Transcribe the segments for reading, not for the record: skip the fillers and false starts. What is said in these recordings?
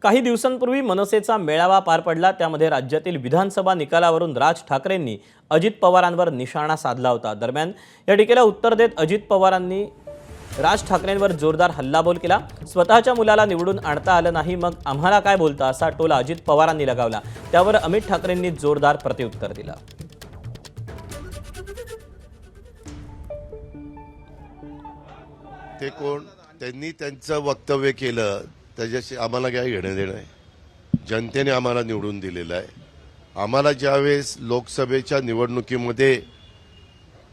काही दिवसांपूर्वी मनसेचा मेळावा पार पडला। त्यामध्ये राज्यातील विधानसभा निकालावरून राज ठाकरेंनी अजित पवारांवर निशाणा साधला होता। दरम्यान या टीकेला उत्तर देत अजित पवारांनी राज ठाकरेंवर जोरदार हल्लाबोल केला। स्वतःच्या मुलाला निवडून आणता आलं नाही, मग आम्हाला काय बोलता, असा टोला अजित पवारांनी लगावला। त्यावर अमित ठाकरेंनी जोरदार प्रत्युत्तर दिलं। ते कोण, त्यांनी त्यांचं वक्तव्य केलं त्याच्याशी आम्हाला काय घेणं देणं आहे। जनतेने आम्हाला निवडून दिलेलं आहे। आम्हाला ज्यावेळेस लोकसभेच्या निवडणुकीमध्ये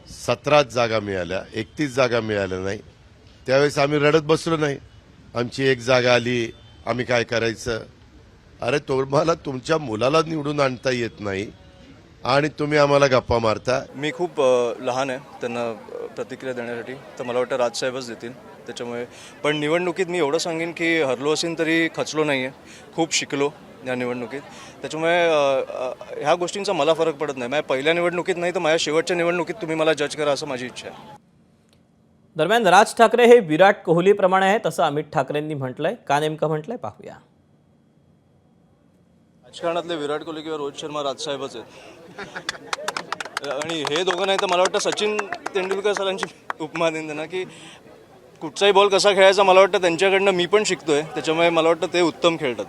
17 जागा मिळाल्या, 31 जागा मिळाल्या नाही, त्यावेळेस आम्ही रडत बसलो नाही। आमची एक जागा आली, आम्ही काय करायचं? अरे तुम्हाला तुमच्या मुलाला निवडून आणता येत नाही आणि तुम्ही आम्हाला गप्पा मारता। मी खूप लहान आहे त्यांना प्रतिक्रिया देण्यासाठी, तर मला वाटतं राजसाहेबच देतील। त्याच्यामुळे पण निवडणुकीत मी एवढं सांगेन की हरलो असेल तरी खचलो नाही आहे, खूप शिकलो या निवडणुकीत। त्याच्यामुळे ह्या गोष्टींचा मला फरक पडत नाही। माझ्या पहिल्या निवडणुकीत नाही तर माझ्या शेवटच्या निवडणुकीत तुम्ही मला जज करा, असं माझी इच्छा आहे। दरम्यान राज ठाकरे हे विराट कोहलीप्रमाणे आहेत असं अमित ठाकरेंनी म्हटलंय। का नेमकं म्हटलंय पाहूया। राजकारणातले विराट कोहली किंवा रोहित शर्मा राजसाहेबच आहेत आणि हे दोघं नाही तर मला वाटतं सचिन तेंडुलकर सरांची उपमा देईन त्यांना की कुठचाही बॉल कसा खेळायचा मला वाटतं त्यांच्याकडनं मी पण शिकतोय। त्याच्यामुळे मला वाटतं ते उत्तम खेळतात।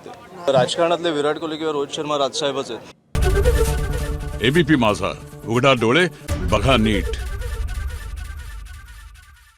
ते राजकारणातले विराट कोहली किंवा रोहित शर्मा राजसाहेबच आहेत। एबीपी माझा, उघडा डोळे बघा नीट।